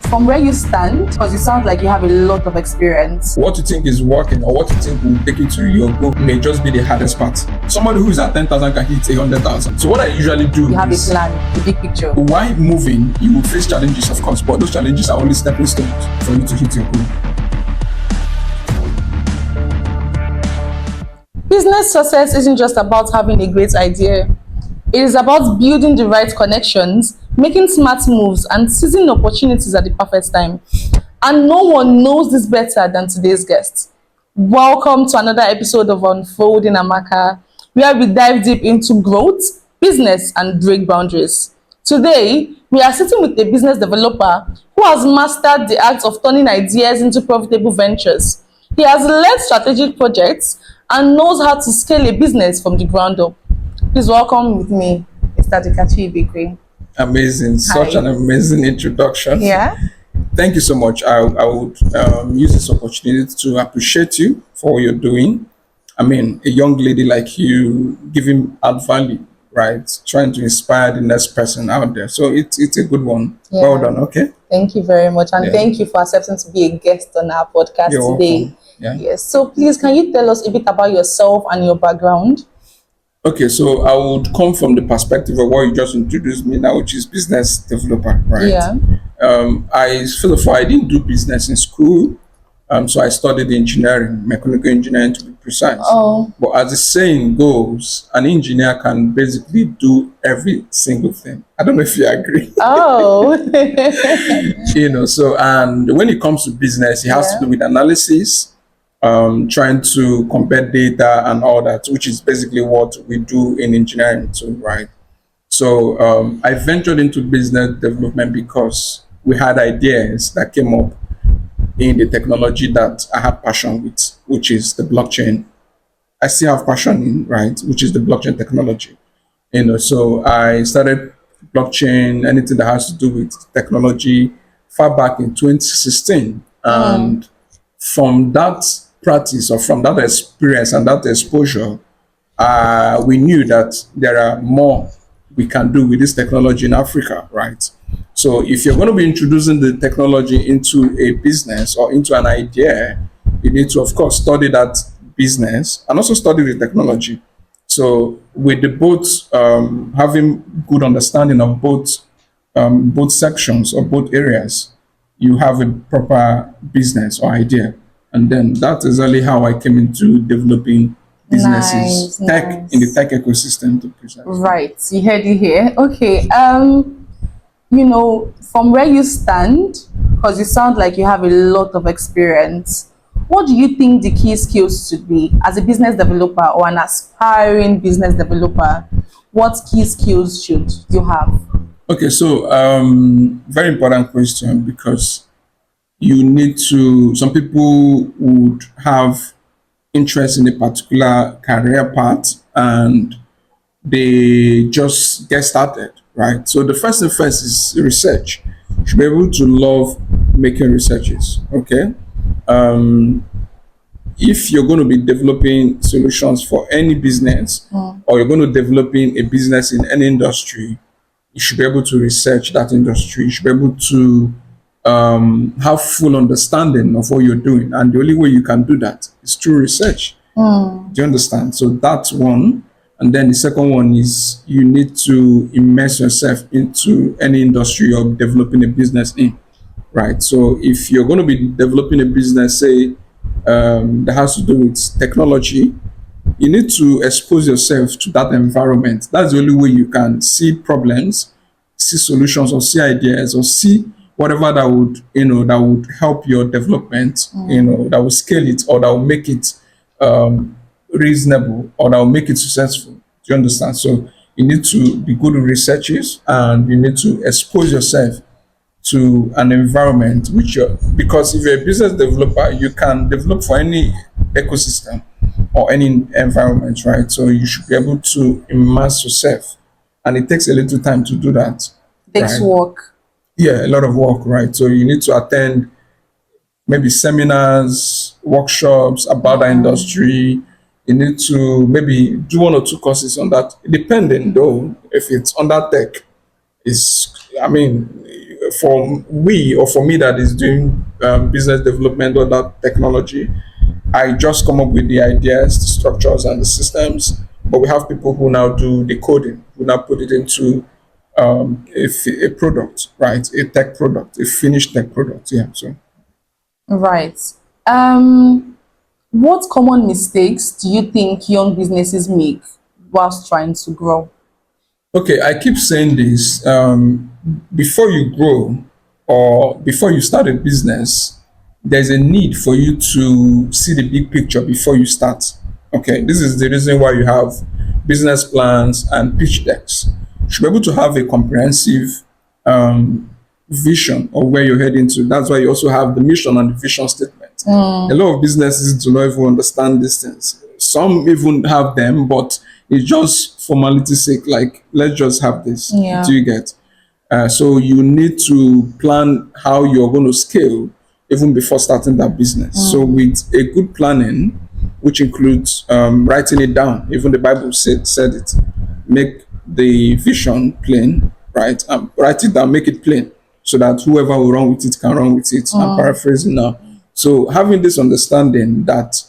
from where you stand, because you sound like you have a lot of experience. What you think is working or what you think will take you to your goal may just be the hardest part. Somebody who is at 10,000 can hit 100,000. So what I usually do You have a is, plan, the big picture. while moving, you will face challenges, of course, but those challenges are only stepping stones for you to hit your goal. Business success isn't just about having a great idea. It is about building the right connections, making smart moves, and seizing opportunities at the perfect time. And no one knows this better than today's guest. Welcome to another episode of Unfolding Amaka, where we dive deep into growth, business, and break boundaries. Today, we are sitting with a business developer who has mastered the art of turning ideas into profitable ventures. He has led strategic projects and knows how to scale a business from the ground up. Please welcome with me, Mr Dikachi. Amazing. Such Hi. an amazing introduction. Yeah. Thank you so much. I would use this opportunity to appreciate you for what you're doing. I mean, a young lady like you giving add value, right? Trying to inspire the next person out there. So it's a good one. Yeah. Well done. Okay. Thank you very much. And Yeah. thank you for accepting to be a guest on our podcast You're today. welcome. Yeah. Yes. So please, can you tell us a bit about yourself and your background? Okay, so I would come from the perspective of what you just introduced me now, which is business developer, right? Yeah. I didn't do business in school, so I studied engineering, mechanical engineering to be precise. Oh. But as the saying goes, an engineer can basically do every single thing. I don't know if you agree. Oh. So and when it comes to business, it has to do with analysis, trying to compare data and all that, which is basically what we do in engineering too, right? So I ventured into business development because we had ideas that came up in the technology that I had passion with, which is the blockchain. I still have passion in, right, which is the blockchain technology. So I started blockchain, anything that has to do with technology, far back in 2016. And from that practice or from that experience and that exposure, we knew that there are more we can do with this technology in Africa, right? So if you're going to be introducing the technology into a business or into an idea, you need to, of course, study that business and also study the technology. So with the both having good understanding of both sections or both areas, you have a proper business or idea. And then that's exactly how I came into developing businesses, Nice. in the tech ecosystem to present. Right. You heard it here. Okay. From where you stand, because you sound like you have a lot of experience, what do you think the key skills should be as a business developer or an aspiring business developer? What key skills should you have? Okay, so very important question, because you need to, some people would have interest in a particular career path and they just get started, right? So the first thing first is research. You should be able to love making researches, okay? If you're going to be developing solutions for any business or you're going to developing a business in any industry, you should be able to research that industry. You should be able to have full understanding of what you're doing. And the only way you can do that is through research. Do you understand? So that's one. And then the second one is you need to immerse yourself into any industry you're developing a business in, right? So if you're going to be developing a business, say, that has to do with technology, you need to expose yourself to that environment. That's the only way you can see problems, see solutions, or see ideas, or see whatever that would help your development, that will scale it or that will make it reasonable or that will make it successful. Do you understand? So you need to be good with researches and you need to expose yourself to an environment because if you're a business developer, you can develop for any ecosystem or any environment, right? So you should be able to immerse yourself, and it takes a little time to do that. Takes right? work. Yeah, a lot of work, right? So you need to attend maybe seminars, workshops about the industry. You need to maybe do one or two courses on that, depending though, if it's on that tech. for we or for me that is doing business development or that technology, I just come up with the ideas, the structures, and the systems. But we have people who now do the coding, who now put it into a product, right? A tech product, a finished tech product. Yeah. So Right. Um, what common mistakes do you think young businesses make whilst trying to grow? okay, I keep saying this. Before you grow or before you start a business, there's a need for you to see the big picture before you start. Okay, this is the reason why you have business plans and pitch decks. You should be able to have a comprehensive vision of where you're heading to. That's why you also have the mission and the vision statement. A lot of businesses do not even understand these things. Some even have them, but it's just formality's sake. Like, let's just have this. Yeah. Do you get? So you need to plan how you're going to scale even before starting that business. So with a good planning, which includes writing it down, even the Bible said it, make the vision plain, right? Write it down, make it plain, so that whoever will run with it can run with it. I'm paraphrasing now. So having this understanding that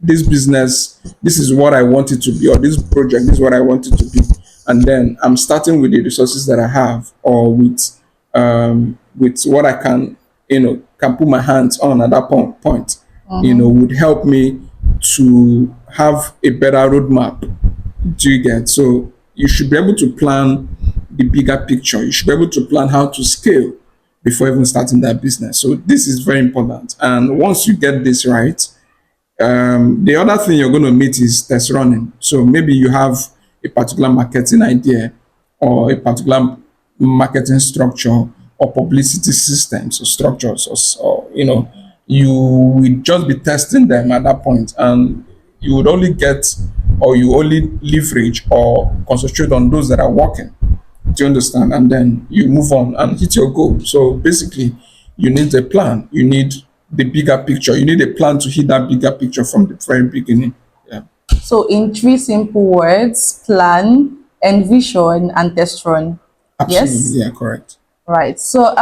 this business, this is what I want it to be, or this project, this is what I want it to be. And then I'm starting with the resources that I have, or with what I can, can put my hands on at that point, would help me to have a better roadmap. Do you get? So you should be able to plan the bigger picture. You should be able to plan how to scale before even starting that business. So this is very important. And once you get this right, the other thing you're going to meet is test running. So maybe you have a particular marketing idea or a particular marketing structure or publicity systems or structures, or you will just be testing them at that point, and you would only get, or you only leverage or concentrate on those that are working. Do you understand? And then you move on and hit your goal. So basically, you need a plan. You need the bigger picture. You need a plan to hit that bigger picture from the very beginning. Yeah. So, in three simple words: plan, envision, and test run. Absolutely. Yes? Yeah, correct. Right. So,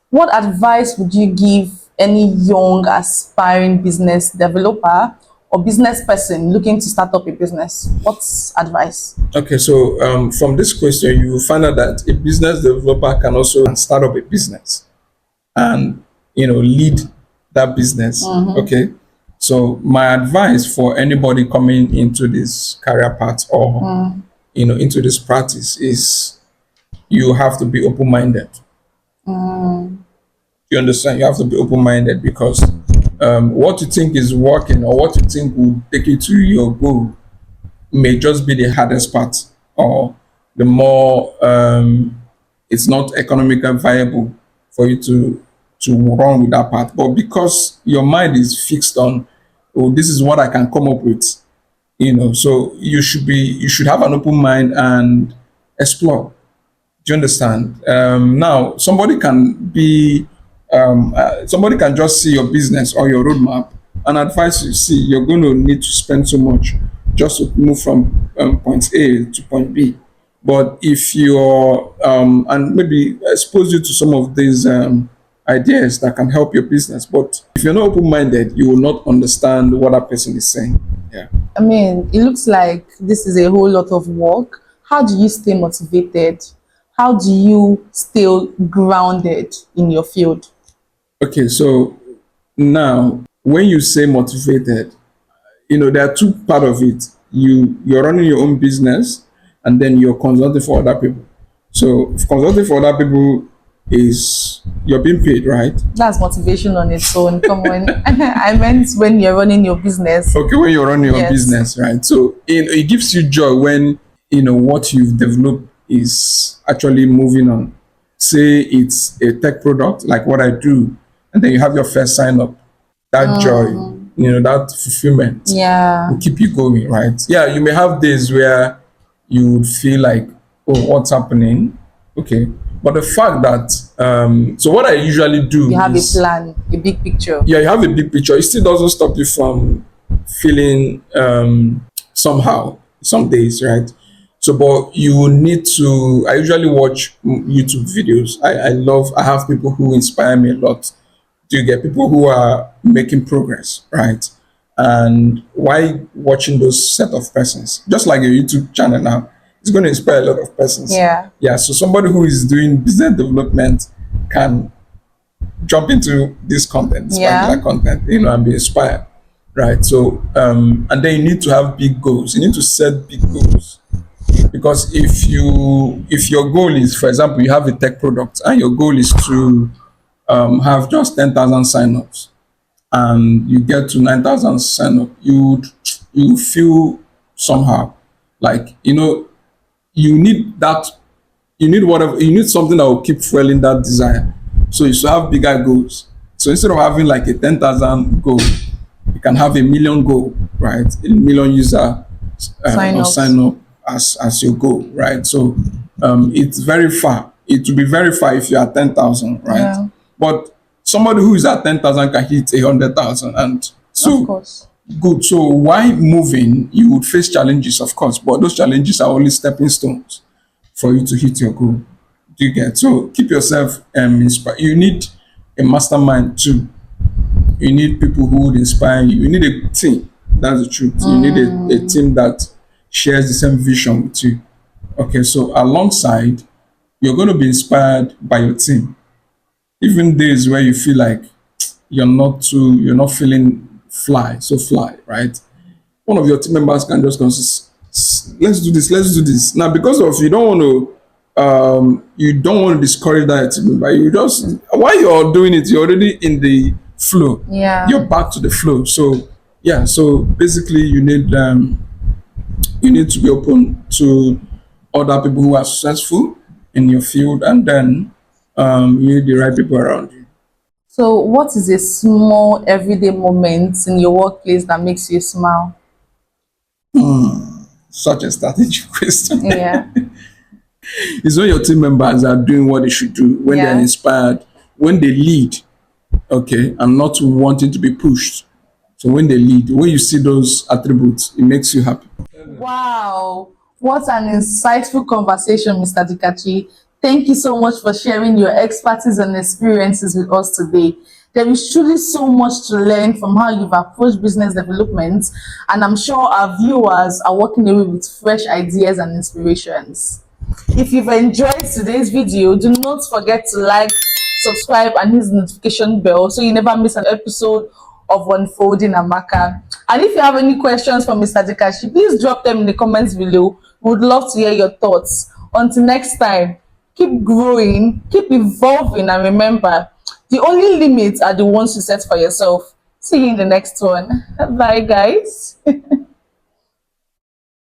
what advice would you give any young aspiring business developer or business person looking to start up a business? What's advice? Okay, so from this question, you will find out that a business developer can also start up a business and lead that business. Okay, so my advice for anybody coming into this career path or into this practice is you have to be open-minded. You understand? You have to be open-minded, because what you think is working or what you think will take you to your goal may just be the hardest part, or the more it's not economically viable for you to run with that part. But because your mind is fixed on, oh, this is what I can come up with, so you should have an open mind and explore. Do you understand? Now, somebody can just see your business or your roadmap and advise you, see, you're going to need to spend so much just to move from point A to point B. But if you're, and maybe expose you to some of these ideas that can help your business. But if you're not open-minded, you will not understand what that person is saying. Yeah. I mean, it looks like this is a whole lot of work. How do you stay motivated? How do you stay grounded in your field? Okay, so now when you say motivated, there are two part of it. You're running your own business, and then you're consulting for other people. So if consulting for other people is you're being paid, right? That's motivation on its own. Come on. I meant when you're running your business. Okay, when you're running your Yes. business, right? So it gives you joy when what you've developed is actually moving on. Say it's a tech product like what I do, and then you have your first sign up. That joy, that fulfillment Yeah. will keep you going, right? Yeah, you may have days where you would feel like, oh, what's happening? Okay. But the fact that, so what I usually do You have is, a plan, a big picture. yeah, you have a big picture. It still doesn't stop you from feeling somehow some days, right? So, but you need to. I usually watch YouTube videos. I have people who inspire me a lot. Do you get people who are making progress, right? And why watching those set of persons, just like your YouTube channel now, it's going to inspire a lot of persons. Yeah. Yeah. So somebody who is doing business development can jump into this content, this Yeah. particular content, and be inspired, right? So, and then you need to have big goals. You need to set big goals, because if your goal is, for example, you have a tech product and your goal is to have just 10,000 signups, and you get to 9,000 signup, you feel somehow like you need that you need something that will keep fueling that desire. So you should have bigger goals. So instead of having like a 10,000 goal, you can have a million goal, right? A million user Sign or ups. sign up as your goal, right? So it's very far. It will be very far if you are 10,000, right? Yeah. But somebody who is at 10,000 can hit 100,000, and Of so course. good. So while moving, you would face challenges, of course, but those challenges are only stepping stones for you to hit your goal. Do you get? So keep yourself inspired. You need a mastermind too. You need people who would inspire you. You need a team. That's the truth. You need a team that shares the same vision with you. Okay, so alongside, you're going to be inspired by your team. Even days where you feel like you're not feeling fly, right? One of your team members can just come, let's do this, let's do this. Now, because of you don't want to discourage that team member. You just while you're doing it, you're already in the flow. Yeah. You're back to the flow. So yeah, so basically you need to be open to other people who are successful in your field, and then you need the right people around you. So, what is a small everyday moment in your workplace that makes you smile? Such a strategic question. Yeah. It's when your team members are doing what they should do, when they're Yeah. inspired, when they lead, okay, and not wanting to be pushed. So when they lead, when you see those attributes, it makes you happy. Wow, what an insightful conversation, Mr. Dikachi. Thank you so much for sharing your expertise and experiences with us today. There is truly so much to learn from how you've approached business development, and I'm sure our viewers are walking away with fresh ideas and inspirations. If you've enjoyed today's video, do not forget to like, subscribe, and hit the notification bell so you never miss an episode of Unfolding Amaka. And if you have any questions for Mr. Dikachi, please drop them in the comments below. We would love to hear your thoughts. Until next time, keep growing, keep evolving, and remember, the only limits are the ones you set for yourself. See you in the next one. Bye, guys.